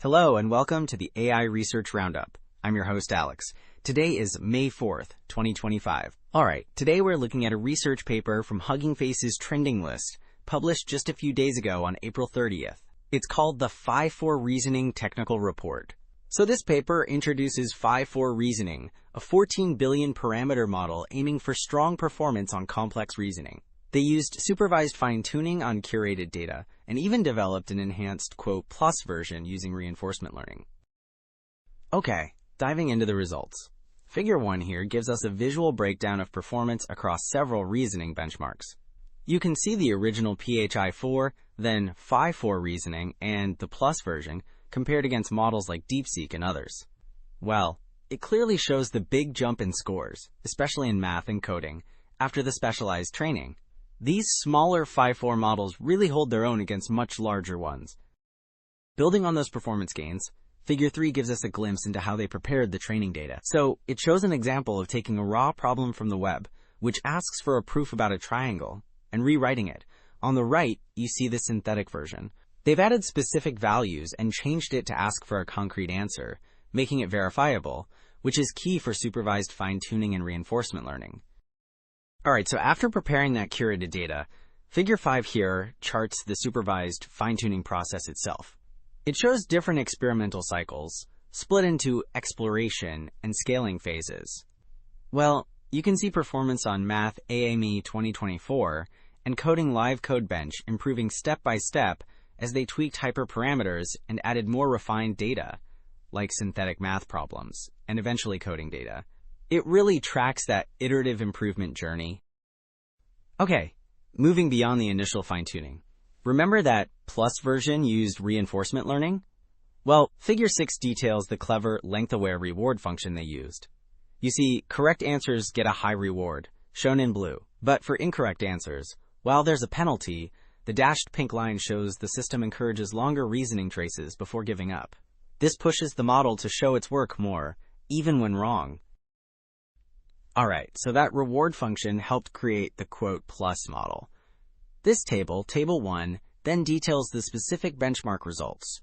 Hello and welcome to the AI Research Roundup. I'm your host, Alex. Today is May 4th, 2025. Alright, today we're looking at a research paper from Hugging Face's trending list, published just a few days ago on April 30th. It's called the Phi-4 Reasoning Technical Report. So this paper introduces Phi-4 reasoning, a 14 billion parameter model aiming for strong performance on complex reasoning. They used supervised fine-tuning on curated data, and even developed an enhanced, plus version using reinforcement learning. Okay, diving into the results. Figure 1 here gives us a visual breakdown of performance across several reasoning benchmarks. You can see the original Phi-4, then Phi-4 reasoning, and the plus version compared against models like DeepSeek and others. Well, it clearly shows the big jump in scores, especially in math and coding, after the specialized training. These smaller Phi-4 models really hold their own against much larger ones. Building on those performance gains, Figure 3 gives us a glimpse into how they prepared the training data. So, it shows an example of taking a raw problem from the web, which asks for a proof about a triangle, and rewriting it. On the right, you see the synthetic version. They've added specific values and changed it to ask for a concrete answer, making it verifiable, which is key for supervised fine-tuning and reinforcement learning. Alright, so after preparing that curated data, Figure 5 here charts the supervised fine-tuning process itself. It shows different experimental cycles, split into exploration and scaling phases. Well, you can see performance on Math AME 2024 and Coding Live Code Bench improving step by step as they tweaked hyperparameters and added more refined data, like synthetic math problems, and eventually coding data. It really tracks that iterative improvement journey. Okay, moving beyond the initial fine-tuning. Remember that plus version used reinforcement learning? Well, Figure 6 details the clever length-aware reward function they used. You see, correct answers get a high reward, shown in blue. But for incorrect answers, while there's a penalty, the dashed pink line shows the system encourages longer reasoning traces before giving up. This pushes the model to show its work more, even when wrong. Alright, so that reward function helped create the plus model. This table, Table 1, then details the specific benchmark results.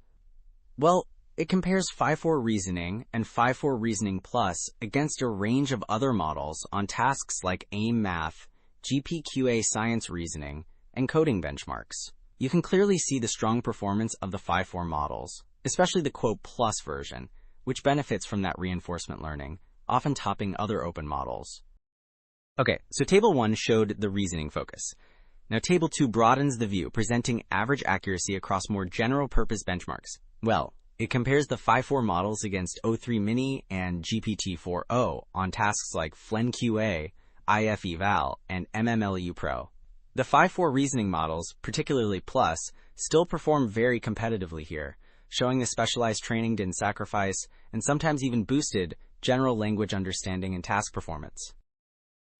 Well, it compares Phi-4 reasoning and Phi-4 reasoning plus against a range of other models on tasks like AIM Math, GPQA Science Reasoning, and coding benchmarks. You can clearly see the strong performance of the Phi-4 models, especially the plus version, which benefits from that reinforcement learning, often topping other open models. Okay, so Table 1 showed the reasoning focus. Now Table 2 broadens the view, presenting average accuracy across more general-purpose benchmarks. Well, it compares the Phi-4 models against O3 Mini and GPT-4o on tasks like FLENQA, IF-Eval, and MMLU Pro. The Phi-4 reasoning models, particularly Plus, still perform very competitively here, showing the specialized training didn't sacrifice, and sometimes even boosted, general language understanding and task performance.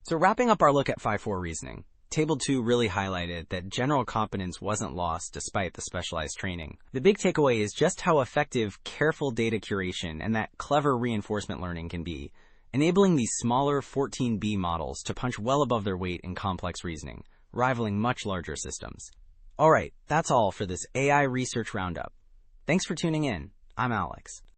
So wrapping up our look at Phi-4 reasoning, Table 2 really highlighted that general competence wasn't lost despite the specialized training. The big takeaway is just how effective careful data curation and that clever reinforcement learning can be, enabling these smaller 14B models to punch well above their weight in complex reasoning, rivaling much larger systems. Alright, that's all for this AI Research Roundup. Thanks for tuning in. I'm Alex.